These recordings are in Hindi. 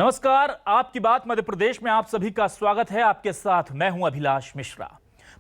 नमस्कार, आपकी बात मध्य प्रदेश में आप सभी का स्वागत है। आपके साथ मैं हूं अभिलाष मिश्रा।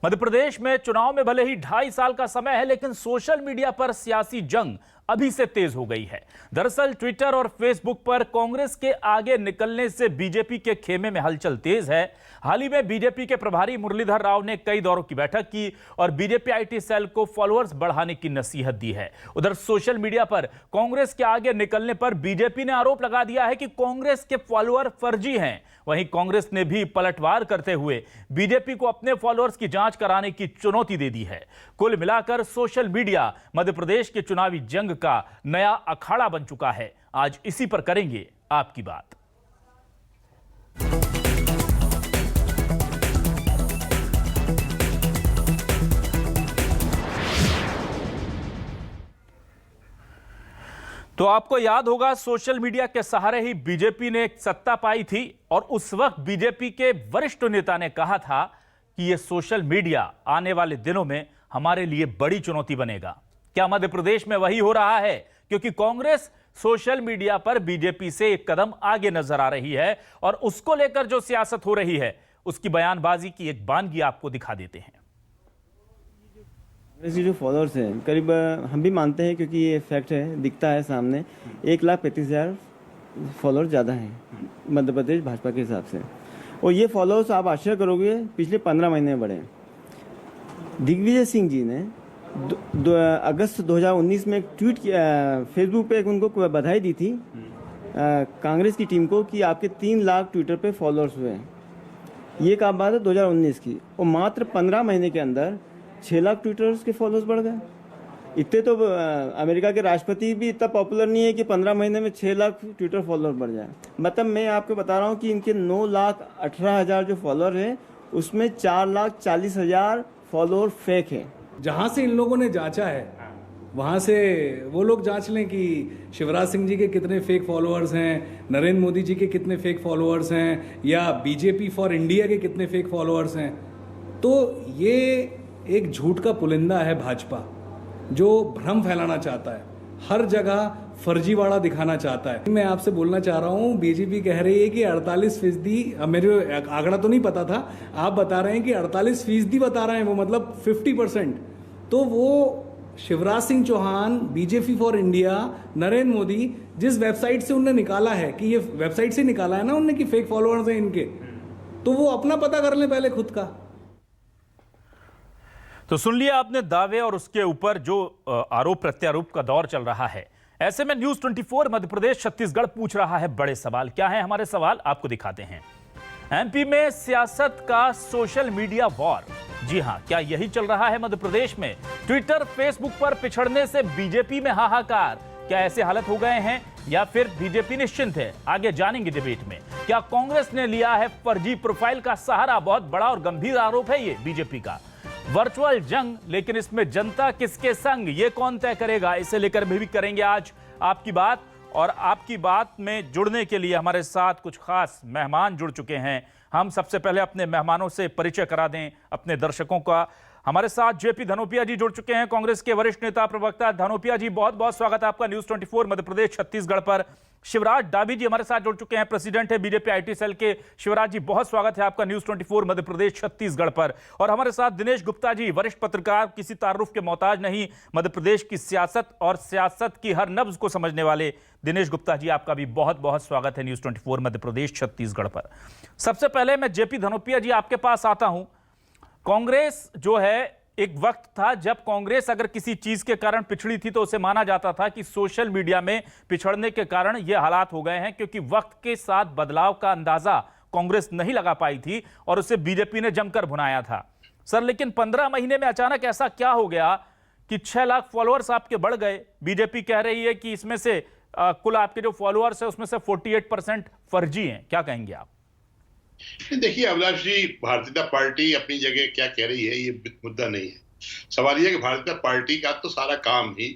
मध्य प्रदेश में चुनाव में भले ही 2.5 साल का समय है, लेकिन सोशल मीडिया पर सियासी जंग अभी से तेज हो गई है। दरअसल ट्विटर और फेसबुक पर कांग्रेस के आगे निकलने से बीजेपी के खेमे में हलचल तेज है। हाल ही में बीजेपी के प्रभारी मुरलीधर राव ने कई दौरों की बैठक की और बीजेपी आईटी सेल को फॉलोअर्स बढ़ाने की नसीहत दी है। उधर सोशल मीडिया पर कांग्रेस के आगे निकलने पर बीजेपी ने आरोप लगा दिया है कि कांग्रेस के फॉलोअर फर्जी हैं। वहीं कांग्रेस ने भी पलटवार करते हुए बीजेपी को अपने फॉलोअर्स की जांच कराने की चुनौती दे दी है। कुल मिलाकर सोशल मीडिया मध्य प्रदेश के चुनावी जंग का नया अखाड़ा बन चुका है। आज इसी पर करेंगे आपकी बात। तो आपको याद होगा, सोशल मीडिया के सहारे ही बीजेपी ने एक सत्ता पाई थी और उस वक्त बीजेपी के वरिष्ठ नेता ने कहा था कि यह सोशल मीडिया आने वाले दिनों में हमारे लिए बड़ी चुनौती बनेगा। क्या मध्य प्रदेश में वही हो रहा है? क्योंकि कांग्रेस सोशल मीडिया पर बीजेपी से एक कदम आगे नजर आ रही है और उसको लेकर जो सियासत हो रही है उसकी बयानबाजी की एक बानगी आपको दिखा देते हैं। कांग्रेस के जो फॉलोअर्स हैं करीब हम भी मानते हैं, क्योंकि ये फैक्ट है, दिखता है सामने, 1,35,000 फॉलोअर्स ज़्यादा हैं मध्य प्रदेश भाजपा के हिसाब से। और ये फॉलोअर्स आप आश्चर्य करोगे पिछले 15 महीने में बढ़े। दिग्विजय सिंह जी ने अगस्त 2019 में एक ट्वीट किया, फेसबुक पे उनको बधाई दी थी कांग्रेस की टीम को कि आपके 3 लाख ट्विटर पे फॉलोअर्स हुए हैं। ये का बात है 2019 की, और मात्र 15 महीने के अंदर 6 लाख ट्विटर्स के फॉलोअर्स बढ़ गए। इतने तो अमेरिका के राष्ट्रपति भी इतना पॉपुलर नहीं है कि 15 महीने में 6 लाख ट्विटर फॉलोअर बढ़ जाए। मतलब मैं आपको बता रहा हूँ कि इनके 9,18,000 जो फॉलोअर हैं उसमें 4,40,000 फॉलोअर फेक है। जहाँ से इन लोगों ने जांचा है वहाँ से वो लोग जांच लें कि शिवराज सिंह जी के कितने फेक फॉलोअर्स हैं, नरेंद्र मोदी जी के कितने फेक फॉलोअर्स हैं, या बीजेपी फॉर इंडिया के कितने फेक फॉलोअर्स हैं। तो ये एक झूठ का पुलिंदा है भाजपा, जो भ्रम फैलाना चाहता है, हर जगह फर्जीवाड़ा दिखाना चाहता है। मैं आपसे बोलना चाह रहा हूँ, बीजेपी कह रही है कि 48%, मेरे आंकड़ा तो नहीं पता था, आप बता रहे हैं कि 48% बता रहे हैं वो, मतलब 50%। तो वो Shivraj Singh Chouhan, BJP for India, Narendra Modi, जिस वेबसाइट से उन्होंने निकाला है, कि ये वेबसाइट से निकाला है ना उन्होंने कि फेक फॉलोअर्स हैं इनके, तो वो अपना पता कर लें पहले खुद का। तो सुन लिया आपने दावे और उसके ऊपर जो आरोप प्रत्यारोप का दौर चल रहा है। ऐसे में न्यूज 24 मध्य प्रदेश छत्तीसगढ़ पूछ रहा है बड़े सवाल। क्या है हमारे सवाल, आपको दिखाते हैं। एमपी में सियासत का सोशल मीडिया वॉर। जी हां, क्या यही चल रहा है मध्य प्रदेश में? ट्विटर फेसबुक पर पिछड़ने से बीजेपी में हाहाकार। क्या ऐसे हालत हो गए हैं या फिर बीजेपी निश्चिंत है? आगे जानेंगे डिबेट में। क्या कांग्रेस ने लिया है फर्जी प्रोफाइल का सहारा? बहुत बड़ा और गंभीर आरोप है ये बीजेपी का। वर्चुअल जंग, लेकिन इसमें जनता किसके संग, ये कौन तय करेगा? इसे लेकर भी करेंगे आज आपकी बात। और आपकी बात में जुड़ने के लिए हमारे साथ कुछ खास मेहमान जुड़ चुके हैं। हम सबसे पहले अपने मेहमानों से परिचय करा दें अपने दर्शकों का। हमारे साथ जेपी धनोपिया जी जुड़ चुके हैं, कांग्रेस के वरिष्ठ नेता प्रवक्ता। धनोपिया जी, बहुत बहुत स्वागत है आपका न्यूज 24 मध्य प्रदेश छत्तीसगढ़ पर। शिवराज डाबी जी हमारे साथ जुड़ चुके हैं, प्रेसिडेंट है बीजेपी आईटी सेल के। शिवराज जी, बहुत स्वागत है आपका न्यूज 24 मध्य प्रदेश छत्तीसगढ़ पर। और हमारे साथ दिनेश गुप्ता जी, वरिष्ठ पत्रकार, किसी तारुफ के मोहताज नहीं, मध्य प्रदेश की सियासत और सियासत की हर नब्ज को समझने वाले दिनेश गुप्ता जी, आपका भी बहुत बहुत स्वागत है न्यूज 24 मध्य प्रदेश छत्तीसगढ़ पर। सबसे पहले मैं जेपी धनोपिया जी आपके पास आता हूं। कांग्रेस जो है, एक वक्त था जब कांग्रेस अगर किसी चीज के कारण पिछड़ी थी तो उसे माना जाता था कि सोशल मीडिया में पिछड़ने के कारण यह हालात हो गए हैं, क्योंकि वक्त के साथ बदलाव का अंदाजा कांग्रेस नहीं लगा पाई थी और उसे बीजेपी ने जमकर भुनाया था। सर, लेकिन 15 महीने में अचानक ऐसा क्या हो गया कि 6 लाख फॉलोअर्स आपके बढ़ गए? बीजेपी कह रही है कि इसमें से कुल आपके जो फॉलोअर्स है उसमें से 48% फर्जी हैं। क्या कहेंगे आप? देखिए अभिलाष जी, भारतीय जनता पार्टी अपनी जगह क्या कह रही है ये मुद्दा नहीं है। सवाल यह है कि भारतीय जनता पार्टी का तो सारा काम ही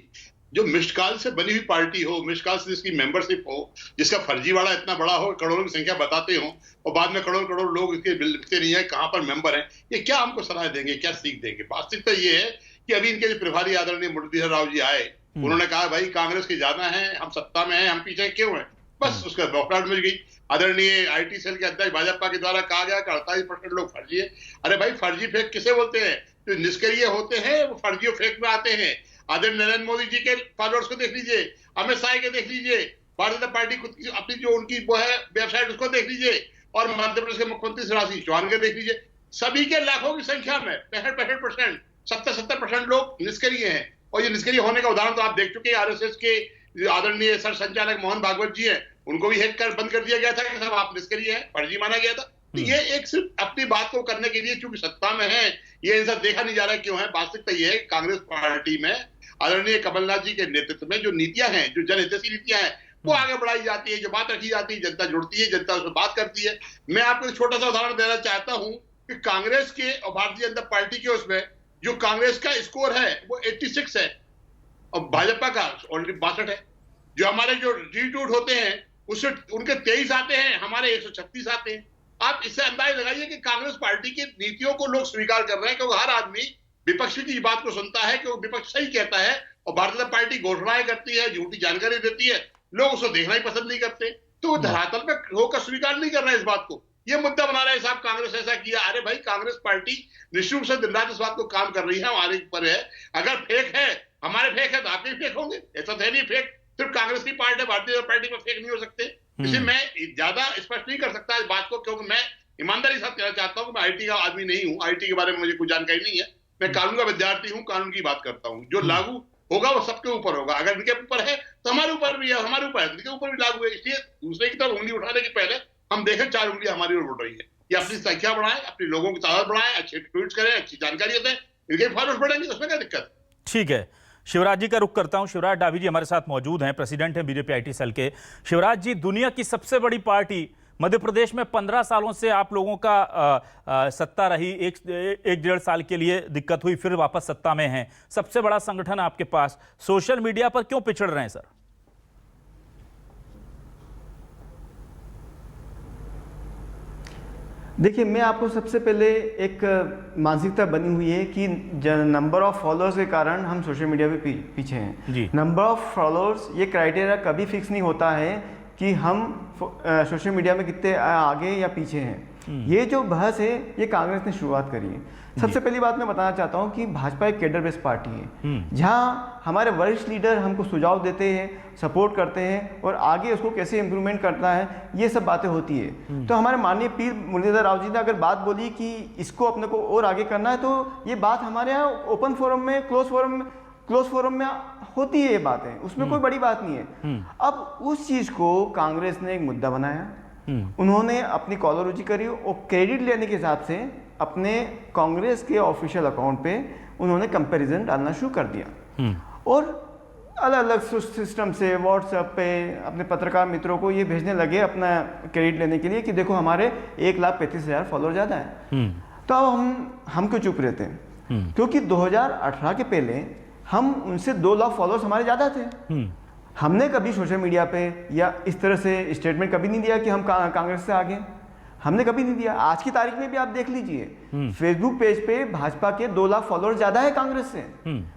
जो मिस्ड कॉल से बनी हुई पार्टी हो, मिस्ड कॉल से जिसकी मेंबरशिप हो, जिसका फर्जीवाड़ा इतना बड़ा हो, करोड़ों की संख्या बताते हो और बाद में करोड़ करोड़ लोग इसके लिखते नहीं है कहां पर मेंबर हैं, ये क्या हमको सलाह देंगे, क्या सीख देंगे? वास्तविकता ये है कि अभी इनके जो प्रभारी आदरणीय मुरलीधर राव जी आए, उन्होंने कहा भाई कांग्रेस की ज्यादा है, हम सत्ता में हैं, हम पीछे क्यों हैं? बस उसका बौखलाहट मिल गई। आदरणीय आईटी सेल के अध्यक्ष भाजपा के द्वारा कहा गया कि 48% लोग फर्जी है। अरे भाई, फर्जी फेक किसे बोलते हैं? जो निष्क्रिय होते हैं वो फर्जी और फेक में आते हैं। आदरणीय नरेंद्र मोदी जी के फॉलोअर्स को देख लीजिए, अमित शाह के देख लीजिए, भारतीय जनता पार्टी खुद की अपनी जो उनकी वो है वेबसाइट उसको देख लीजिए, और मध्य प्रदेश के मुख्यमंत्री शिवराज सिंह चौहान के देख लीजिए। सभी के लाखों की संख्या में 65%, 70% लोग निष्क्रिय हैं। और ये निष्क्रिय होने का उदाहरण तो आप देख चुके हैं। आरएसएस के आदरणीय सर संचालक मोहन भागवत जी हैं, उनको भी हैक कर बंद कर दिया गया था कि साहब आप निष्क्रिय हैं, फर्जी माना गया था। तो ये एक सिर्फ अपनी बात को करने के लिए, चूंकि सत्ता में है, ये इनसे देखा नहीं जा रहा क्यों है। वास्तविकता ये है, कांग्रेस पार्टी में आदरणीय कमलनाथ जी के नेतृत्व में जो नीतियां हैं, जो जनहितैषी नीतियां हैं, वो आगे बढ़ाई जाती है, जो बात रखी जाती है, जनता जुड़ती है, जनता उसमें बात करती है। मैं आपको एक छोटा सा उदाहरण देना चाहता हूं कि कांग्रेस के और भारतीय जनता पार्टी के उसमें जो कांग्रेस का स्कोर है वो 86 है और भाजपा का ऑलरेडी 62 है। जो हमारे जो रीट्वीट होते हैं उससे उनके 23 आते हैं, हमारे 136 आते हैं। आप इससे अंदाज लगाइए कि कांग्रेस पार्टी की नीतियों को लोग स्वीकार कर रहे हैं, क्योंकि हर आदमी विपक्ष की बात को सुनता है, क्योंकि विपक्ष सही कहता है और भारतीय जनता पार्टी घोषणाएं करती है, झूठी जानकारी देती है, लोग उसको देखना ही पसंद नहीं करते। तो वो धरातल पे होकर स्वीकार नहीं कर रहे हैं इस बात को। ये मुद्दा बना रहे हैं साहब कांग्रेस ऐसा किया। अरे भाई, कांग्रेस पार्टी निश्चित रूप से दिन रात इस बात को काम कर रही है, हमारे ऊपर है। अगर फेक है, हमारे फेक है तो आपके भी फेक होंगे। ऐसा तो है नहीं फेक सिर्फ कांग्रेस की पार्टी है, भारतीय जनता पार्टी में फेक नहीं हो सकते। इसलिए मैं ज्यादा स्पष्ट नहीं कर सकता इस बात को, क्योंकि मैं ईमानदारी साथ कहना चाहता हूं कि मैं आईटी का आदमी नहीं हूं, आईटी के बारे में मुझे कोई जानकारी नहीं है। मैं कानून का विद्यार्थी हूं, कानून की बात करता हूं। जो लागू होगा वो सबके ऊपर होगा। अगर इनके ऊपर है तो हमारे ऊपर भी है, हमारे ऊपर है इनके ऊपर भी लागू है। इसलिए दूसरे की तरफ उंगली उठाने के पहले हम देखें 4 उंगली हमारी ओर उठ रही है। ये अपनी संख्या बढ़ाएं, अपने लोगों की तादाद बढ़ाएं, अच्छे ट्वीट करें, अच्छी जानकारी दें, इनके फॉलोअर्स बढ़ेंगे, उसमें क्या दिक्कत? ठीक है, शिवराज जी का रुख करता हूं। शिवराज डाभी जी हमारे साथ मौजूद हैं, प्रेसिडेंट हैं बीजेपी आईटी सेल के। शिवराज जी, दुनिया की सबसे बड़ी पार्टी मध्य प्रदेश में 15 सालों से आप लोगों का सत्ता रही, एक 1.5 साल के लिए दिक्कत हुई, फिर वापस सत्ता में हैं, सबसे बड़ा संगठन आपके पास, सोशल मीडिया पर क्यों पिछड़ रहे हैं सर? देखिए, मैं आपको सबसे पहले एक मानसिकता बनी हुई है कि नंबर ऑफ फॉलोअर्स के कारण हम सोशल मीडिया पे पीछे हैं जी। नंबर ऑफ फॉलोअर्स ये क्राइटेरिया कभी फिक्स नहीं होता है कि हम सोशल मीडिया में कितने आगे या पीछे हैं। ये जो बहस है ये कांग्रेस ने शुरुआत करी है। सबसे पहली बात मैं बताना चाहता हूँ कि भाजपा एक कैडर बेस्ड पार्टी है, जहाँ हमारे वरिष्ठ लीडर हमको सुझाव देते हैं, सपोर्ट करते हैं और आगे उसको कैसे इम्प्रूवमेंट करता है, ये सब बातें होती है। तो हमारे माननीय पीर मुरलीधर राव जी ने अगर बात बोली कि इसको अपने को और आगे करना है, तो ये बात हमारे यहाँ ओपन फोरम में, क्लोज फोरम में होती है, ये बातें, उसमें कोई बड़ी बात नहीं है। अब उस चीज़ को कांग्रेस ने एक मुद्दा बनाया, उन्होंने अपनी कॉलरोजी करी और क्रेडिट लेने के हिसाब से अपने कांग्रेस के ऑफिशियल अकाउंट पे उन्होंने कंपैरिजन डालना शुरू कर दिया और अलग अलग सिस्टम से व्हाट्सएप पे अपने पत्रकार मित्रों को ये भेजने लगे अपना क्रेडिट लेने के लिए कि देखो हमारे 1,35,000 फॉलोअर ज़्यादा है। तो अब हम क्यों चुप रहते हैं? क्योंकि 2018 के पहले हम उनसे 2 लाख फॉलोअर्स हमारे ज़्यादा थे। हमने कभी सोशल मीडिया पे या इस तरह से स्टेटमेंट कभी नहीं दिया कि हम कांग्रेस से आगे, हमने कभी नहीं दिया। आज की तारीख में भी आप देख लीजिए, फेसबुक पेज पे भाजपा के 2 लाख फॉलोअर्स ज्यादा है कांग्रेस से,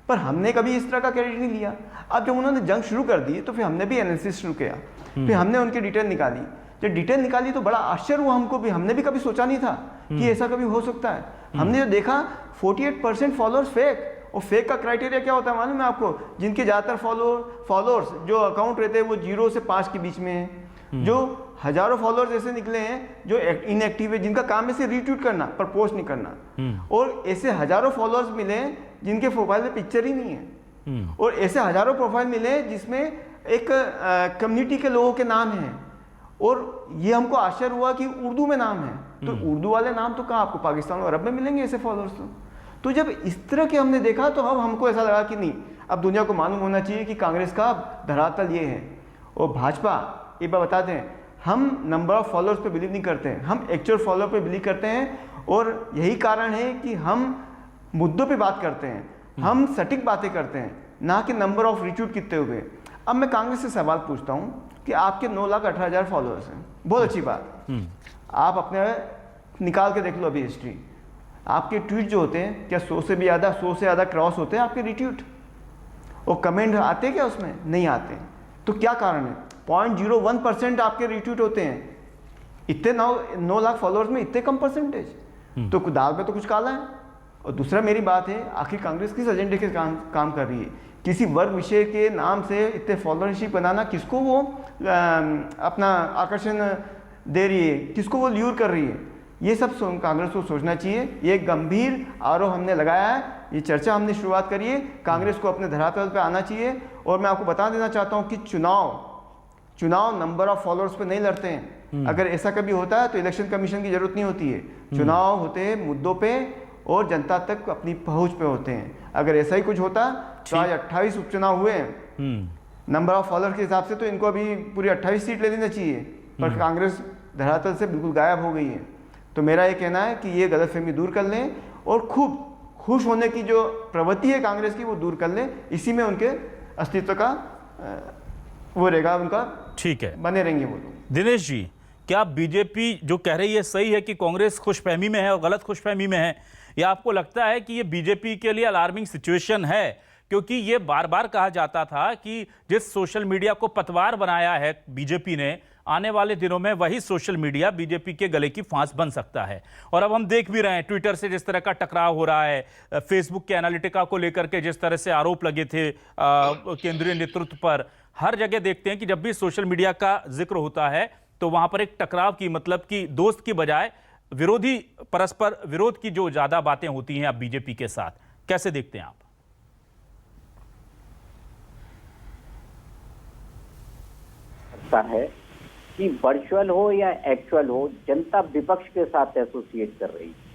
पर हमने कभी इस तरह का क्रेडिट नहीं लिया। अब जब उन्होंने जंग शुरू कर दी तो फिर हमने भी एनालिसिस शुरू किया, फिर हमने उनकी डिटेल निकाली। जब डिटेल निकाली तो बड़ा आश्चर्य हुआ हमको भी, हमने भी कभी सोचा नहीं था कि ऐसा कभी हो सकता है। हमने जो देखा 48% फॉलोअर्स फेक, और फेक का क्राइटेरिया क्या होता है मालूम है आपको? जिनके ज़्यादातर फॉलोअर्स जो अकाउंट रहते हैं वो 0 से 5 के बीच में है, जो हजारों फॉलोअर्स ऐसे निकले हैं जो इनएक्टिव है, जिनका काम है सिर्फ रीट्वीट करना पर पोस्ट नहीं करना, और ऐसे हजारों फॉलोअर्स मिले जिनके प्रोफाइल में पिक्चर ही नहीं है, और ऐसे हजारों प्रोफाइल मिले जिसमें एक कम्युनिटी के लोगों के नाम हैं, और ये हमको आश्चर्य हुआ कि उर्दू में नाम है। तो उर्दू वाले नाम तो कहाँ आपको पाकिस्तान और अरब में मिलेंगे ऐसे फॉलोअर्स? तो जब इस तरह के हमने देखा तो अब हमको ऐसा लगा कि नहीं, अब दुनिया को मालूम होना चाहिए कि कांग्रेस का धरातल ये है। और भाजपा, एक बार बता दें, हम नंबर ऑफ फॉलोअर्स पे बिलीव नहीं करते हैं, हम एक्चुअल फॉलोअर पे बिलीव करते हैं, और यही कारण है कि हम मुद्दों पे बात करते हैं, हम सटीक बातें करते हैं, ना कि नंबर ऑफ रिट्वीट कितने हुए। अब मैं कांग्रेस से सवाल पूछता हूँ कि आपके 9,18,000 फॉलोअर्स हैं, बहुत अच्छी बात, आप अपने निकाल के देख लो अभी हिस्ट्री, आपके ट्वीट जो होते हैं क्या 100 से ज़्यादा क्रॉस होते हैं आपके रिट्वीट, और कमेंट आते हैं क्या उसमें? नहीं आते। तो क्या कारण है? 0.01% आपके रिट्वीट होते हैं इतने 9 लाख फॉलोअर्स में इतने कम परसेंटेज, तो दाल में तो कुछ काला है। और दूसरा मेरी बात है, आखिर कांग्रेस किस एजेंडे के काम कर रही है? किसी वर्ग विषय के नाम से इतने फॉलोअरशिप बनाना, किसको वो अपना आकर्षण दे रही है, किसको वो ल्यूर कर रही है? ये सब कांग्रेस को सोचना चाहिए। ये गंभीर आरोप हमने लगाया है, ये चर्चा हमने शुरुआत करी है, कांग्रेस को अपने धरातल पे आना चाहिए। और मैं आपको बता देना चाहता हूँ कि चुनाव नंबर ऑफ फॉलोअर्स पे नहीं लड़ते हैं। अगर ऐसा कभी होता है तो इलेक्शन कमीशन की जरूरत नहीं होती है। चुनाव होते हैं मुद्दों पे और जनता तक अपनी पहुंच पे होते हैं। अगर ऐसा ही कुछ होता तो आज 28 उपचुनाव हुए हैं नंबर ऑफ फॉलोअर के हिसाब से, तो इनको अभी पूरी 28 सीट ले लेना चाहिए, पर कांग्रेस धरातल से बिल्कुल गायब हो गई है। तो मेरा ये कहना है कि ये गलतफहमी दूर कर लें और खूब खुश होने की जो प्रवृत्ति है कांग्रेस की वो दूर कर लें। इसी में उनके अस्तित्व का वो रहेगा, उनका ठीक है, बने रहेंगे वो लोग। दिनेश जी, क्या बीजेपी जो कह रही है सही है कि कांग्रेस खुशफहमी में है और गलत खुशफहमी में है, या आपको लगता है कि ये बीजेपी के लिए अलार्मिंग सिचुएशन है? क्योंकि ये बार बार कहा जाता था कि जिस सोशल मीडिया को पतवार बनाया है बीजेपी ने, आने वाले दिनों में वही सोशल मीडिया बीजेपी के गले की फांस बन सकता है। और अब हम देख भी रहे हैं ट्विटर से जिस तरह का टकराव हो रहा है, फेसबुक के एनालिटिका को लेकर के जिस तरह से आरोप लगे थे केंद्रीय नेतृत्व पर, हर जगह देखते हैं कि जब भी सोशल मीडिया का जिक्र होता है तो वहां पर एक टकराव की, मतलब कि दोस्त की बजाय विरोधी, परस्पर विरोध की जो ज्यादा बातें होती हैं अब बीजेपी के साथ, कैसे देखते हैं आप? है कि वर्चुअल हो या एक्चुअल हो, जनता विपक्ष के साथ एसोसिएट कर रही है।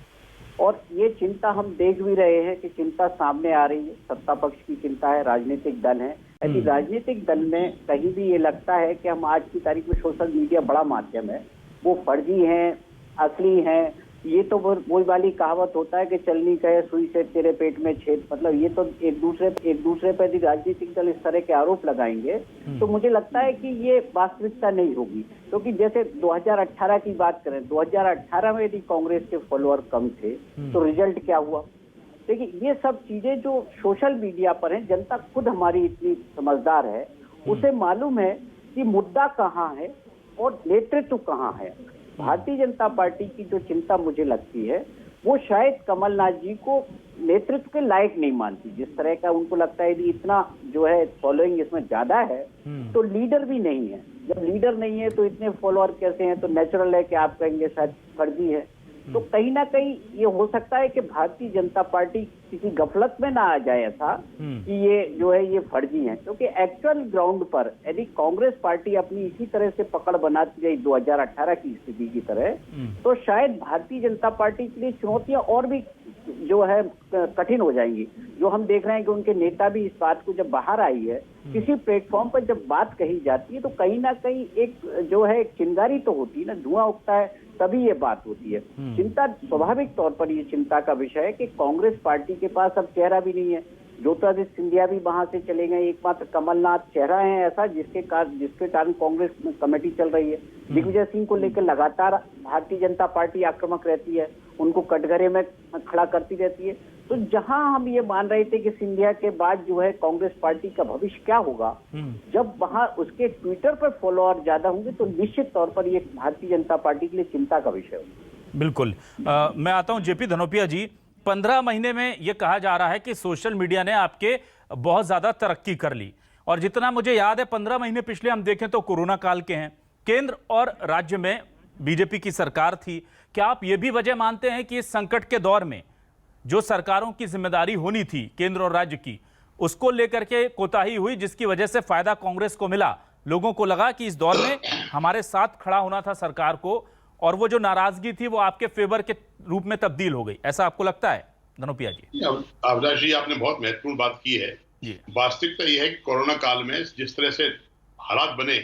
और ये चिंता हम देख भी रहे हैं कि चिंता सामने आ रही है, सत्ता पक्ष की चिंता है, राजनीतिक दल है। यदि राजनीतिक दल में कहीं भी ये लगता है कि हम आज की तारीख में सोशल मीडिया बड़ा माध्यम है, वो फर्जी है, असली है, ये तो वही वाली कहावत होता है कि चलनी कहे सुई से तेरे पेट में छेद। मतलब ये तो एक दूसरे पर यदि राजनीतिक दल इस तरह के आरोप लगाएंगे तो मुझे लगता है कि ये वास्तविकता नहीं होगी। क्योंकि जैसे 2018 की बात करें, 2018 में यदि कांग्रेस के फॉलोअर कम थे तो रिजल्ट क्या हुआ? देखिए, ये सब चीजें जो सोशल मीडिया पर है, जनता खुद हमारी इतनी समझदार है, उसे मालूम है कि मुद्दा कहाँ है और नेतृत्व कहाँ है। भारतीय जनता पार्टी की जो चिंता मुझे लगती है वो शायद कमलनाथ जी को नेतृत्व के लायक नहीं मानती। जिस तरह का उनको लगता है कि इतना जो है फॉलोइंग इसमें ज्यादा है तो लीडर भी नहीं है। जब लीडर नहीं है तो इतने फॉलोअर कैसे हैं? तो नेचुरल है कि आप कहेंगे शायद फर्जी है। तो कहीं ना कहीं ये हो सकता है कि भारतीय जनता पार्टी किसी गफलत में ना आ जाए ऐसा कि ये जो है ये फर्जी है। क्योंकि एक्चुअल ग्राउंड पर यदि कांग्रेस पार्टी अपनी इसी तरह से पकड़ बनाती गई 2018 की स्थिति की तरह, तो शायद भारतीय जनता पार्टी के लिए चुनौतियां और भी जो है कठिन हो जाएंगी। जो हम देख रहे हैं कि उनके नेता भी इस बात को, जब बाहर आई है किसी प्लेटफॉर्म पर जब बात कही जाती है तो कहीं ना कहीं एक जो है चिंगारी तो होती है ना, धुआं उठता है तभी ये बात होती है। चिंता स्वाभाविक तौर पर ये चिंता का विषय है कि कांग्रेस पार्टी के पास अब चेहरा भी नहीं है। ज्योतिरादित्य सिंधिया भी वहां से चले गए, एकमात्र कमलनाथ चेहरा है ऐसा जिसके कारण कांग्रेस में कमेटी चल रही है। दिग्विजय सिंह को लेकर लगातार भारतीय जनता पार्टी आक्रामक रहती है, उनको कटघरे में खड़ा करती रहती है। तो जहां हम ये मान रहे थे कि सिंधिया के बाद जो है कांग्रेस पार्टी का भविष्य क्या होगा, जब वहां उसके ट्विटर पर फॉलोअर ज्यादा होंगे तो निश्चित तौर पर ये भारतीय जनता पार्टी के लिए चिंता का विषय होगा। बिल्कुल। मैं आता हूं जेपी धनोपिया जी। 15 महीने में यह कहा जा रहा है कि सोशल मीडिया ने आपके बहुत ज्यादा तरक्की कर ली, और जितना मुझे याद है 15 महीने पिछले हम देखें तो कोरोना काल के हैं, केंद्र और राज्य में बीजेपी की सरकार थी। क्या आप ये भी वजह मानते हैं कि इस संकट के दौर में जो सरकारों की जिम्मेदारी होनी थी केंद्र और राज्य की, उसको लेकर के कोताही हुई, जिसकी वजह से फायदा कांग्रेस को मिला? लोगों को लगा कि इस दौर में हमारे साथ खड़ा होना था सरकार को, और वो जो नाराजगी थी वो आपके फेवर के रूप में तब्दील हो गई, ऐसा आपको लगता है धनोपिया जी? अविनाश जी, आपने बहुत महत्वपूर्ण बात की है। वास्तविकता यह है कि कोरोना काल में जिस तरह से हालात बने,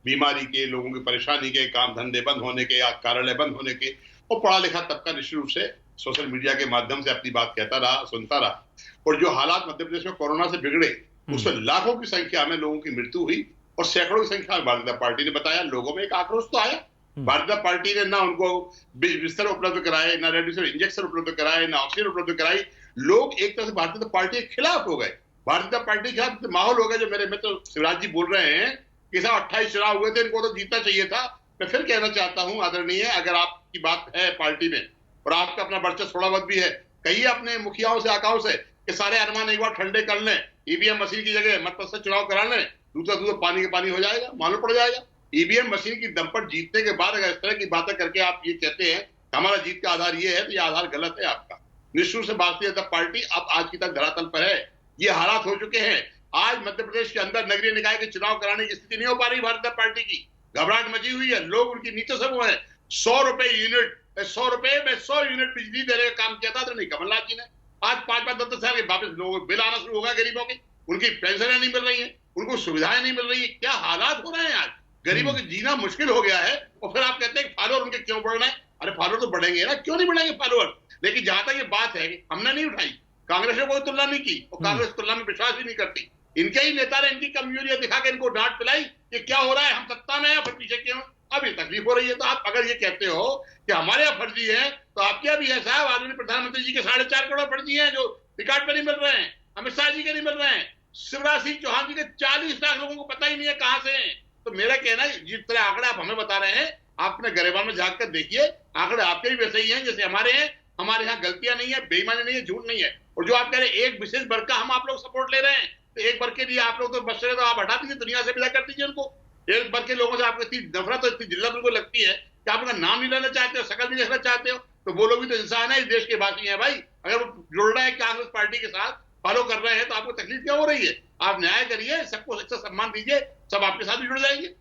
बीमारी के, लोगों की परेशानी के, काम धंधे बंद होने के या कार्यालय बंद होने के, और पढ़ा लिखा तबका निश्चित रूप से सोशल मीडिया के माध्यम से अपनी बात कहता रहा, सुनता रहा। और जो हालात मध्य प्रदेश में कोरोना से बिगड़े, उससे लाखों की संख्या में लोगों की मृत्यु हुई और सैकड़ों की संख्या में भारतीय जनता पार्टी ने बताया, लोगों में एक आक्रोश तो आया। भारतीय जनता पार्टी ने ना उनको बिस्तर उपलब्ध कराए, ना रेमडेसिविर इंजेक्शन उपलब्ध कराए, ना ऑक्सीजन उपलब्ध कराई। लोग एक तरह से भारतीय जनता पार्टी के खिलाफ हो गए। भारतीय जनता पार्टी के खिलाफ माहौल हो गया। जो मेरे मित्र शिवराज जी बोल रहे हैं कि साहब 28 चुनाव हुए थे, इनको तो जीतना चाहिए था, मैं फिर कहना चाहता हूं आदरणीय, अगर आपकी बात है पार्टी में और आपका अपना वर्चस्व थोड़ा बहुत भी है, कहिए अपने मुखियाओं से, आकाओं से कि सारे अरमान एक बार ठंडे कर लें, ईवीएम मशीन की जगह मतपत्र से चुनाव करा लें, दूसरा पानी के पानी हो जाएगा, मालूम पड़ जाएगा। ईवीएम मशीन की दम पर जीतने के बाद अगर इस तरह की बातें करके आप ये कहते हैं हमारा जीत का आधार ये है, तो ये आधार गलत है आपका। निश्चित से भारतीय जनता पार्टी अब आज की तक धरातल पर है, ये हालात हो चुके हैं। आज मध्य प्रदेश के अंदर नगरीय निकाय के चुनाव कराने की स्थिति नहीं हो पा रही भारतीय जनता पार्टी की, घबराहट मची हुई है, लोग उनके नीचे सब हुए हैं। 100 रुपए यूनिट, 100 रुपए में 100 यूनिट बिजली देने का काम किया था नहीं कमलनाथ जी ने। आज 5-5, 10-10 साल के वापस लोगों बिल आना शुरू होगा गरीबों के, उनकी पेंशनें नहीं मिल रही है, उनको सुविधाएं नहीं मिल रही है। क्या हालात हो रहे हैं आज, गरीबों के जीना मुश्किल हो गया है। और फिर आप कहते हैं फॉलोअर उनके क्यों बढ़ रहे हैं? अरे फॉलोअर तो बढ़ेंगे ना, क्यों नहीं बढ़ेंगे फॉलोअर? लेकिन जहां तक ये बात है, हमने नहीं उठाई, कांग्रेस ने कोई तुलना नहीं की और कांग्रेस तुलना में विश्वास भी नहीं करती। इनके ही नेता ने इनकी कमजोरियां दिखा के इनको डांट पिलाई कि क्या हो रहा है, हम सत्ता में हैं फिर पीछे क्यों, अभी तकलीफ हो रही है। तो आप अगर ये कहते हो कि हमारे यहाँ फर्जी है, तो आपके यहाँ भी है साहब। आदरणीय प्रधानमंत्री जी के 4.5 करोड़ फर्जी हैं जो रिकॉर्ड पे नहीं मिल रहे हैं, अमित शाह जी के नहीं मिल रहे हैं, शिवराज सिंह चौहान जी के 40 लाख लोगों को पता ही नहीं है कहां से हैं। तो मेरा कहना है जिस तरह आंकड़े आप हमें बता रहे हैं, आप अपने गरेबान में झांक कर देखिए, आंकड़े आपके भी वैसे ही हैं जैसे हमारे हैं। हमारे यहाँ गलतियां नहीं है, बेईमानी नहीं है, झूठ नहीं है। और जो आप कह रहे हैं एक विशेष वर्ग का हम आप लोग सपोर्ट ले रहे हैं, तो एक वर्ग के लिए आप लोग तो बच रहे, तो आप हटा दीजिए, दुनिया से विदा कर दीजिए उनको। एक वर्ग के लोगों से आपको इतनी नफरत और इतनी जिल्लत उनको लगती है कि आप उनका नाम नहीं लेना चाहते हो, शकल नहीं देखना चाहते हो। तो वो लोग भी तो इंसान है, इस देश के वासी हैं भाई। अगर वो जुड़ रहे हैं कांग्रेस पार्टी के साथ, फॉलो कर रहे हैं, तो आपको तकलीफ क्या हो रही है? आप न्याय करिए, सबको अच्छा सम्मान दीजिए, सब आपके साथ भी जुड़ जाएंगे।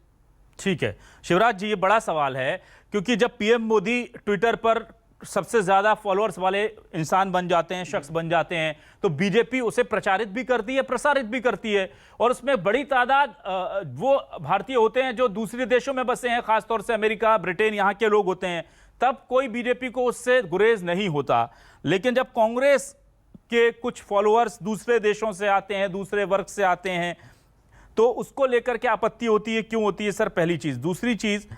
ठीक है शिवराज जी, ये बड़ा सवाल है क्योंकि जब पीएम मोदी ट्विटर पर सबसे ज्यादा फॉलोअर्स वाले इंसान बन जाते हैं, शख्स बन जाते हैं, तो बीजेपी उसे प्रचारित भी करती है, प्रसारित भी करती है। और उसमें बड़ी तादाद वो भारतीय होते हैं जो दूसरे देशों में बसे हैं, खासतौर से अमेरिका, ब्रिटेन, यहाँ के लोग होते हैं। तब कोई बीजेपी को उससे गुरेज नहीं होता। लेकिन जब कांग्रेस के कुछ फॉलोअर्स दूसरे देशों से आते हैं, दूसरे वर्ग से आते हैं, तो उसको लेकर के आपत्ति होती है। क्यों होती है सर? पहली चीज। दूसरी चीज,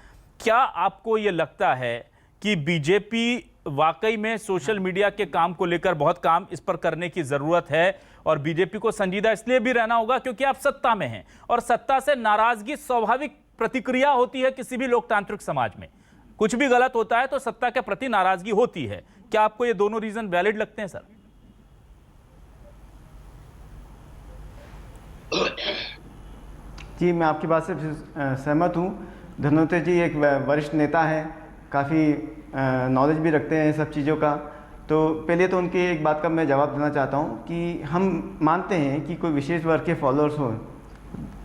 क्या आपको यह लगता है कि बीजेपी वाकई में सोशल मीडिया के काम को लेकर बहुत काम इस पर करने की जरूरत है? और बीजेपी को संजीदा इसलिए भी रहना होगा क्योंकि आप सत्ता में हैं, और सत्ता से नाराजगी स्वाभाविक प्रतिक्रिया होती है किसी भी लोकतांत्रिक समाज में। कुछ भी गलत होता है तो सत्ता के प्रति नाराजगी होती है। क्या आपको ये दोनों रीजन वैलिड लगते हैं सर? जी, मैं आपकी बात से सहमत हूँ। धनोते जी एक वरिष्ठ नेता हैं, काफ़ी नॉलेज भी रखते हैं सब चीज़ों का। तो पहले तो उनकी एक बात का मैं जवाब देना चाहता हूँ कि हम मानते हैं कि कोई विशेष वर्ग के फॉलोअर्स हो,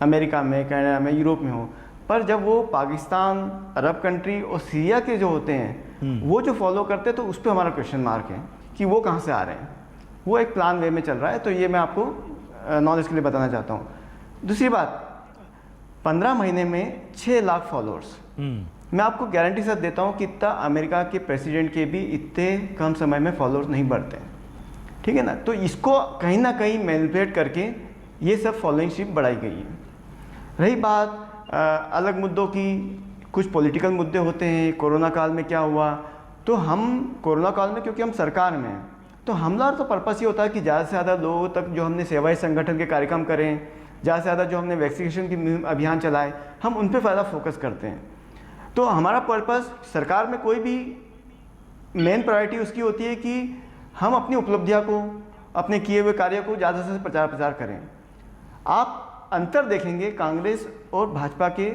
अमेरिका में, कनाडा में, यूरोप में हो, पर जब वो पाकिस्तान, अरब कंट्री और सीरिया के जो होते हैं वो जो फॉलो करते हैं, तो उस पर हमारा क्वेश्चन मार्क है कि वो कहाँ से आ रहे हैं। वो एक प्लान वे में चल रहा है। तो ये मैं आपको नॉलेज के लिए बताना चाहता हूँ। दूसरी बात, 15 महीने में 6 लाख फॉलोअर्स, मैं आपको गारंटी से देता हूँ कि इतना अमेरिका के प्रेसिडेंट के भी इतने कम समय में फॉलोअर्स नहीं बढ़ते हैं, ठीक है ना। तो इसको कहीं ना कहीं मैनिपुलेट करके ये सब फॉलोइंगशिप बढ़ाई गई है। रही बात अलग मुद्दों की, कुछ पॉलिटिकल मुद्दे होते हैं। कोरोना काल में क्या हुआ, तो हम कोरोना काल में क्योंकि हम सरकार में हैं, तो हमारा तो पर्पस ये होता है कि ज़्यादा से ज़्यादा लोगों तक जो हमने सेवाई संगठन के कार्यक्रम करें, ज़्यादा से ज़्यादा जो हमने वैक्सीनेशन की अभियान चलाए, हम उन पर ज़्यादा फोकस करते हैं। तो हमारा पर्पस सरकार में कोई भी मेन प्रायोरिटी उसकी होती है कि हम अपनी उपलब्धियां को, अपने किए हुए कार्य को ज़्यादा से प्रचार करें। आप अंतर देखेंगे कांग्रेस और भाजपा के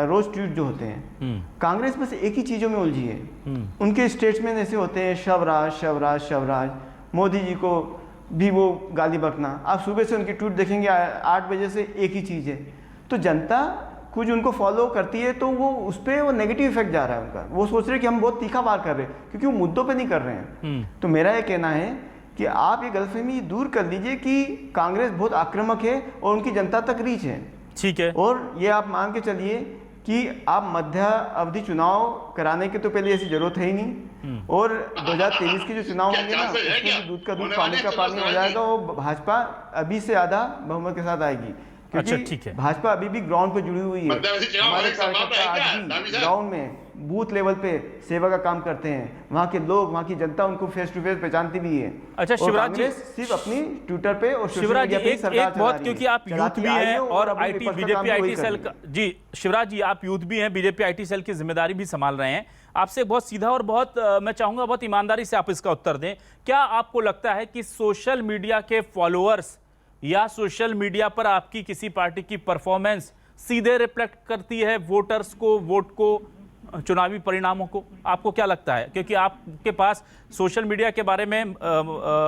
रोज ट्वीट जो होते हैं, कांग्रेस बस एक ही चीज़ों में उलझी है। उनके स्टेट्समैन ऐसे होते हैं, शवराज शवराज शवराज, मोदी जी को भी वो गाली बकना। आप सुबह से उनकी ट्वीट देखेंगे 8 बजे से एक ही चीज़ है। तो जनता कुछ उनको फॉलो करती है, तो वो उस पर वो नेगेटिव इफेक्ट जा रहा है उनका। वो सोच रहे हैं कि हम बहुत तीखा वार कर रहे हैं, क्योंकि वो मुद्दों पे नहीं कर रहे हैं। तो मेरा ये कहना है कि आप ये गलतफहमी दूर कर लीजिए कि कांग्रेस बहुत आक्रामक है और उनकी जनता तक रीच है। ठीक है। और ये आप मान के चलिए कि आप मध्य अवधि चुनाव कराने के तो पहले ऐसी जरूरत है ही नहीं। और 2023 के जो चुनाव होंगे ना, उसमें दूध का दूध पानी का पानी हो जाएगा। वो भाजपा अभी से आधा बहुमत के साथ आएगी, क्योंकि भाजपा अभी भी ग्राउंड पे जुड़ी हुई है। हमारे कार्यकर्ता आज भी ग्राउंड में बूथ लेवल पे सेवा का काम करते हैं, वहाँ के लोग, वहाँ की जनता उनको फेस टू फेस पहचानती भी है। अच्छा शिवराज जी, सिर्फ अपनी ट्विटर पे और सोशल शिवराज जी मीडिया पे एक सरकार चला बहुत, रही है। क्योंकि आप यूथ भी हैं और आईटी बीजेपी आईटी सेल का, जी शिवराज जी आप यूथ भी हैं, बीजेपी आईटी सेल की जिम्मेदारी भी संभाल रहे हैं। आपसे बहुत सीधा और बहुत मैं चाहूंगा बहुत ईमानदारी से आप इसका उत्तर दें। क्या आपको लगता है कि सोशल मीडिया के फॉलोअर्स या सोशल मीडिया पर आपकी किसी पार्टी की परफॉर्मेंस सीधे रिफ्लेक्ट करती है वोटर्स को, वोट को, चुनावी परिणामों को? आपको क्या लगता है, क्योंकि आपके पास सोशल मीडिया के बारे में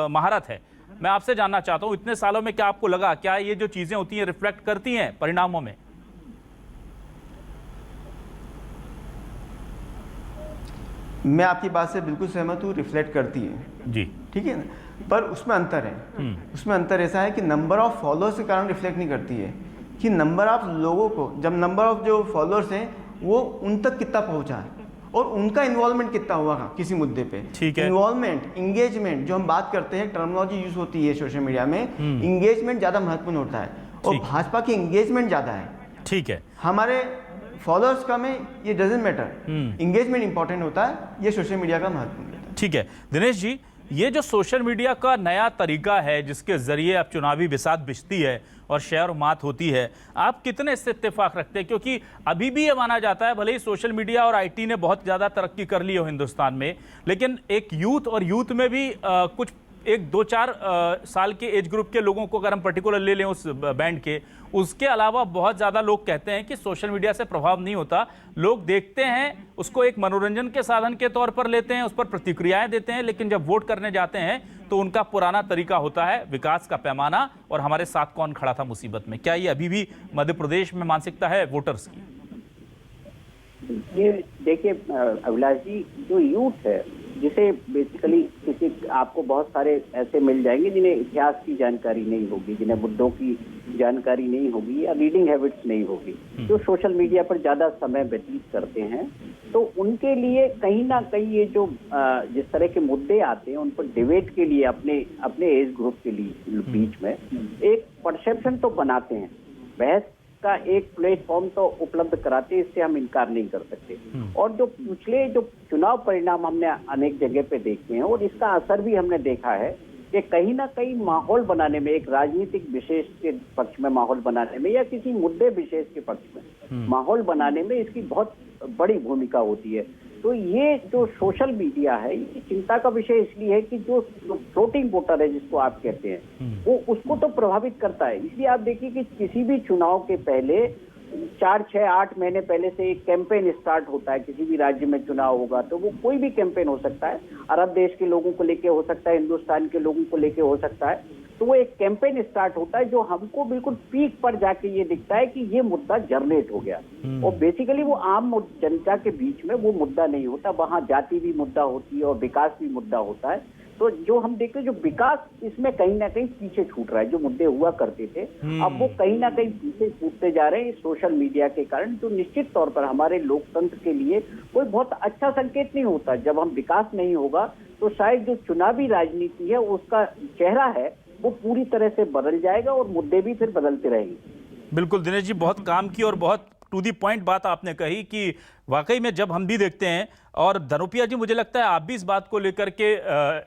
महारत है, मैं आपसे जानना चाहता हूं इतने सालों में क्या आपको लगा, क्या ये जो चीजें होती हैं रिफ्लेक्ट करती हैं परिणामों में? मैं आपकी बात से बिल्कुल सहमत हूँ, रिफ्लेक्ट करती है जी, ठीक है ना, पर उसमें अंतर है। उसमें अंतर ऐसा है कि नंबर ऑफ फॉलोअर्स के कारण रिफ्लेक्ट नहीं करती है, कि नंबर ऑफ लोगों को, जब नंबर ऑफ जो फॉलोअर्स हैं वो उन तक कितना पहुंचा है और उनका इन्वॉल्वमेंट कितना हुआ किसी मुद्दे पे। ठीक है। इन्वॉल्वमेंट, इंगेजमेंट जो हम बात करते हैं, टर्मिनोलॉजी यूज होती है सोशल मीडिया में, इंगेजमेंट ज़्यादा महत्वपूर्ण होता है और ठीक। भाजपा की इंगेजमेंट ज़्यादा है। ठीक है, हमारे फॉलोअर्स का में ये डजेंट मैटर, इंगेजमेंट इंपॉर्टेंट होता है, ये सोशल मीडिया का महत्वपूर्ण होता है। ठीक है दिनेश जी, ये जो सोशल मीडिया का नया तरीका है जिसके जरिए अब चुनावी बिसात बिछती है और शेयर मात होती है, आप कितने इससे इत्तेफाक रखते हैं? क्योंकि अभी भी ये माना जाता है, भले ही सोशल मीडिया और आईटी ने बहुत ज़्यादा तरक्की कर ली हो हिंदुस्तान में, लेकिन एक यूथ में भी कुछ एक 2-4 साल के एज ग्रुप के लोगों को अगर हम पर्टिकुलर ले लें उस बैंड के, उसके अलावा बहुत ज़्यादा लोग कहते हैं कि सोशल मीडिया से प्रभाव नहीं होता। लोग देखते हैं, उसको एक मनोरंजन के साधन के तौर पर लेते हैं, उस पर प्रतिक्रियाएं देते हैं, लेकिन जब वोट करने जाते हैं तो उनका पुराना तरीका होता है विकास का पैमाना और हमारे साथ कौन खड़ा था मुसीबत में। क्या ये अभी भी मध्य प्रदेश में मानसिकता है वोटर्स की? ये देखिए अभिलाष जी, जो यूथ है, जिसे बेसिकली किसी आपको बहुत सारे ऐसे मिल जाएंगे जिन्हें इतिहास की जानकारी नहीं होगी, जिन्हें मुद्दों की जानकारी नहीं होगी या रीडिंग हैबिट्स नहीं होगी, जो सोशल मीडिया पर ज्यादा समय व्यतीत करते हैं, तो उनके लिए कहीं ना कहीं ये जो जिस तरह के मुद्दे आते हैं उन पर डिबेट के लिए अपने एज ग्रुप के लिए बीच में एक परसेप्शन तो बनाते हैं, बहस का एक प्लेटफॉर्म तो उपलब्ध कराते हैं, इससे हम इनकार नहीं कर सकते। और जो पिछले जो चुनाव परिणाम हमने अनेक जगह पे देखे हैं और इसका असर भी हमने देखा है कि कहीं ना कहीं माहौल बनाने में, एक राजनीतिक विशेष के पक्ष में माहौल बनाने में या किसी मुद्दे विशेष के पक्ष में माहौल बनाने में इसकी बहुत बड़ी भूमिका होती है। तो ये जो सोशल मीडिया है, ये चिंता का विषय इसलिए है कि जो फ्लोटिंग वोटर है जिसको आप कहते हैं, वो उसको तो प्रभावित करता है। इसलिए आप देखिए कि किसी भी चुनाव के पहले 4, 6, 8 महीने पहले से एक कैंपेन स्टार्ट होता है। किसी भी राज्य में चुनाव होगा तो वो कोई भी कैंपेन हो सकता है, अरब देश के लोगों को लेके हो सकता है, हिंदुस्तान के लोगों को लेके हो सकता है। तो वो एक कैंपेन स्टार्ट होता है जो हमको बिल्कुल पीक पर जाके ये दिखता है कि ये मुद्दा जनरेट हो गया और बेसिकली वो आम जनता के बीच में वो मुद्दा नहीं होता, वहां जाति भी मुद्दा होती है और विकास भी मुद्दा होता है। तो जो हम देखते हैं जो विकास इसमें कहीं ना कहीं पीछे छूट रहा है, जो मुद्दे हुआ करते थे अब वो कहीं ना कहीं पीछे छूटते जा रहे हैं सोशल मीडिया के कारण, जो निश्चित तौर पर हमारे लोकतंत्र के लिए कोई बहुत अच्छा संकेत नहीं होता। जब हम विकास नहीं होगा तो शायद जो चुनावी राजनीति है उसका चेहरा है वो पूरी तरह से बदल जाएगा और मुद्दे भी फिर बदलते रहेंगे। बिल्कुल दिनेश जी, बहुत काम की और बहुत टू दी पॉइंट बात आपने कही कि वाकई में जब हम भी देखते हैं, और धनुपिया जी मुझे लगता है आप भी इस बात को लेकर के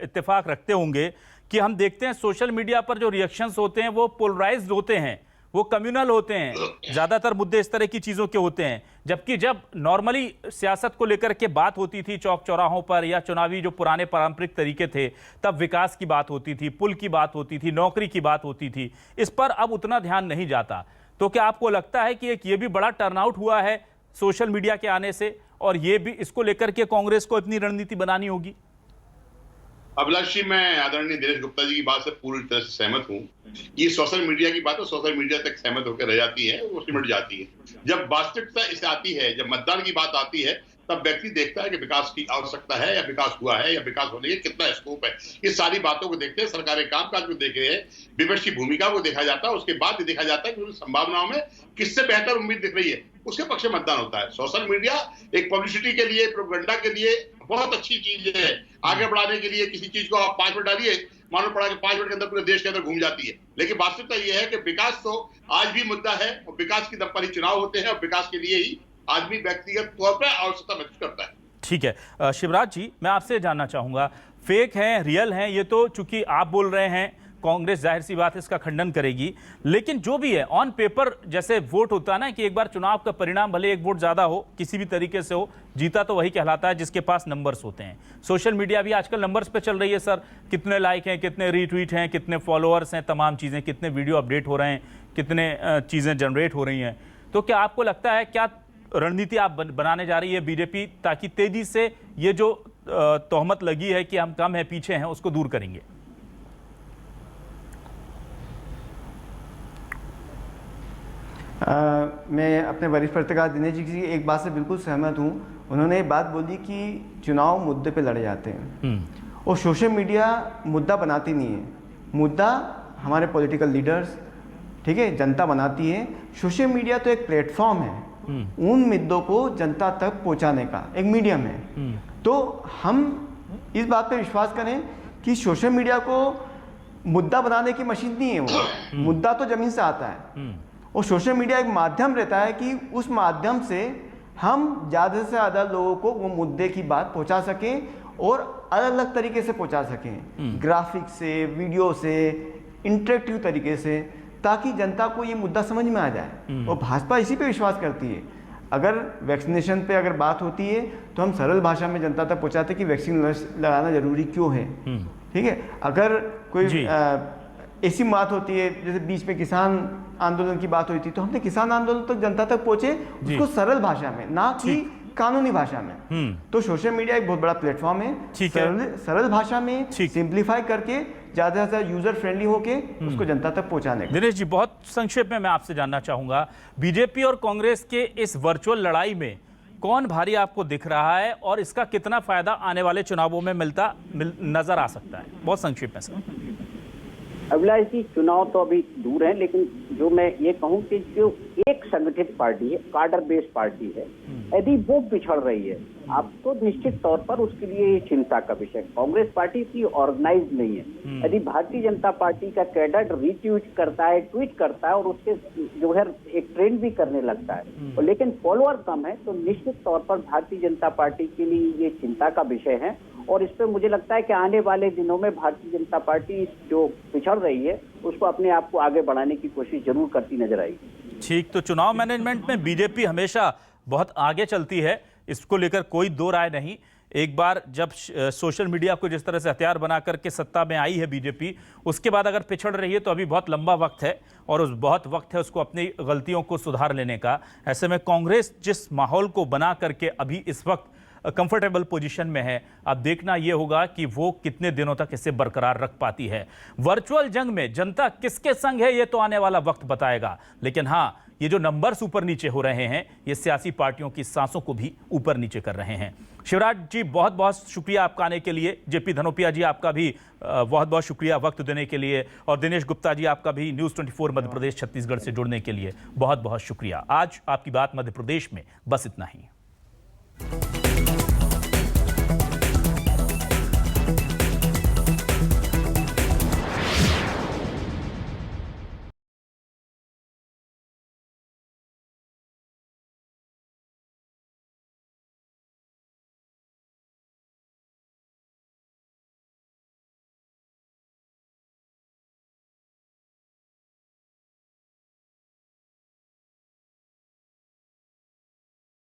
इत्तेफाक रखते होंगे कि हम देखते हैं सोशल मीडिया पर जो रिएक्शंस होते हैं वो पोलराइज्ड होते हैं, वो कम्युनल होते हैं, ज़्यादातर मुद्दे इस तरह की चीज़ों के होते हैं। जबकि जब नॉर्मली सियासत को लेकर के बात होती थी चौक चौराहों पर या चुनावी जो पुराने पारंपरिक तरीके थे, तब विकास की बात होती थी, पुल की बात होती थी, नौकरी की बात होती थी। इस पर अब उतना ध्यान नहीं जाता। तो क्या आपको लगता है कि एक ये भी बड़ा टर्नआउट हुआ है सोशल मीडिया के आने से, और ये भी इसको लेकर के कांग्रेस को अपनी रणनीति बनानी होगी? अभिलाष जी, मैं आदरणीय दिनेश गुप्ता जी की बात से पूरी तरह से सहमत हूँ। ये सोशल मीडिया की बात है, सोशल मीडिया तक सहमत होकर रह जाती है, वो सिमट जाती है। जब वास्तविकता इसे आती है, जब मतदान की बात आती है, तब व्यक्ति देखता है कि विकास की आवश्यकता है या विकास हुआ है या विकास होने के कितना स्कोप है। ये सारी बातों को देखते हैं, सरकारी कामकाज को देख रहे हैं, विपक्ष की भूमिका को देखा जाता है, उसके बाद ये देखा जाता है कि उन संभावनाओं में किससे बेहतर उम्मीद दिख रही है, उसके पक्ष में मतदान होता है। सोशल मीडिया एक पब्लिसिटी के लिए, प्रोपेगेंडा के लिए बहुत अच्छी चीज है। आगे बढ़ाने के लिए किसी चीज को आप 5 मिनट डालिए, मालूम पड़ा कि 5 मिनट के अंदर पूरे देश के अंदर घूम जाती है। लेकिन वास्तविकता यह है कि विकास तो आज भी मुद्दा है और विकास की दम पर ही चुनाव होते हैं और विकास के लिए ही आदमी व्यक्तिगत तौर पर आवश्यकता महसूस करता है। ठीक है शिवराज जी, मैं आपसे जानना चाहूंगा, फेक हैं रियल हैं ये तो चूंकि आप बोल रहे हैं, कांग्रेस जाहिर सी बात है इसका खंडन करेगी, लेकिन जो भी है ऑन पेपर जैसे वोट होता है ना कि एक बार चुनाव का परिणाम भले एक वोट ज्यादा हो किसी भी तरीके से हो, जीता तो वही कहलाता है जिसके पास नंबर्स होते हैं। सोशल मीडिया भी आजकल नंबर्स पे चल रही है सर, कितने लाइक हैं, कितने रीट्वीट हैं, कितने फॉलोअर्स हैं, तमाम चीजें, कितने वीडियो अपडेट हो रहे हैं, कितने चीजें जनरेट हो रही हैं। तो क्या आपको लगता है क्या रणनीति आप बनाने जा रही है बीजेपी ताकि तेजी से ये जो तोहमत लगी है कि हम कम है पीछे हैं उसको दूर करेंगे? मैं अपने वरिष्ठ पत्रकार दिनेश जी की एक बात से बिल्कुल सहमत हूँ। उन्होंने ये बात बोली कि चुनाव मुद्दे पे लड़े जाते हैं और सोशल मीडिया मुद्दा बनाती नहीं है। मुद्दा हमारे पॉलिटिकल लीडर्स, ठीक है, जनता बनाती है। सोशल मीडिया तो एक प्लेटफॉर्म है उन मुद्दों को जनता तक पहुंचाने का, एक मीडियम है। तो हम इस बात पे विश्वास करें कि सोशल मीडिया को मुद्दा बनाने की मशीन नहीं है वो, मुद्दा तो जमीन से आता है और सोशल मीडिया एक माध्यम रहता है कि उस माध्यम से हम ज़्यादा से ज़्यादा लोगों को वो मुद्दे की बात पहुंचा सकें और अलग अलग तरीके से पहुंचा सकें, ग्राफिक से, वीडियो से, इंटरेक्टिव तरीके से, ताकि जनता को ये मुद्दा समझ में आ जाए। और भाजपा इसी पे विश्वास करती है। अगर वैक्सीनेशन पे अगर बात होती है तो हम सरल भाषा में जनता तक पहुंचाते कि वैक्सीन लगाना जरूरी क्यों है, ठीक है। अगर कोई ऐसी बात होती है जैसे बीच में किसान आंदोलन की बात हुई थी तो हमने किसान आंदोलन तक जनता तक पहुंचे उसको सरल भाषा में, ना कि कानूनी भाषा में। तो सोशल मीडिया एक बहुत बड़ा प्लेटफॉर्म है, सरल भाषा में सिंप्लीफाई करके ज्यादा से ज्यादा यूजर फ्रेंडली होके उसको जनता तक पहुंचाने का। दिनेश जी, बहुत संक्षेप में मैं आपसे जानना चाहूंगा, बीजेपी और कांग्रेस के इस वर्चुअल लड़ाई में कौन भारी आपको दिख रहा है और इसका कितना फायदा आने वाले चुनावों में नजर आ सकता है? बहुत संक्षेप में सर। अभिलाष जी, चुनाव तो अभी दूर है, लेकिन जो मैं ये कहूँ कि जो एक संगठित पार्टी है, कार्डर बेस्ड पार्टी है, यदि वो पिछड़ रही है आप तो निश्चित तौर पर उसके लिए ये चिंता का विषय। कांग्रेस पार्टी इतनी ऑर्गेनाइज नहीं है। यदि भारतीय जनता पार्टी का कैडर रीट्वीट करता है, ट्वीट करता है और उसके जो है एक ट्रेंड भी करने लगता है और लेकिन फॉलोअर कम है, तो निश्चित तौर पर भारतीय जनता पार्टी के लिए ये चिंता का विषय है। और इस पर मुझे लगता है कि आने वाले दिनों में भारतीय जनता पार्टी जो पिछड़ रही है उसको अपने आप को आगे बढ़ाने की कोशिश जरूर करती नजर आएगी। ठीक, तो चुनाव मैनेजमेंट में बीजेपी हमेशा बहुत आगे चलती है, इसको लेकर कोई दो राय नहीं। एक बार जब सोशल मीडिया को जिस तरह से हथियार बना करके सत्ता में आई है बीजेपी, उसके बाद अगर पिछड़ रही है तो अभी बहुत लंबा वक्त है और उस बहुत वक्त है उसको अपनी गलतियों को सुधार लेने का। ऐसे में कांग्रेस जिस माहौल को बना करके अभी इस वक्त कंफर्टेबल पोजीशन में है, अब देखना यह होगा कि वो कितने दिनों तक इसे बरकरार रख पाती है। वर्चुअल जंग में जनता किसके संग है ये तो आने वाला वक्त बताएगा, लेकिन हाँ, ये जो नंबर्स ऊपर नीचे हो रहे हैं ये सियासी पार्टियों की सांसों को भी ऊपर नीचे कर रहे हैं। शिवराज जी, बहुत बहुत शुक्रिया आपका आने के लिए। जेपी धनोपिया जी, आपका भी बहुत बहुत शुक्रिया वक्त देने के लिए। और दिनेश गुप्ता जी, आपका भी न्यूज़ 24 मध्य प्रदेश छत्तीसगढ़ से जुड़ने के लिए बहुत बहुत शुक्रिया। आज आपकी बात मध्य प्रदेश में बस इतना ही।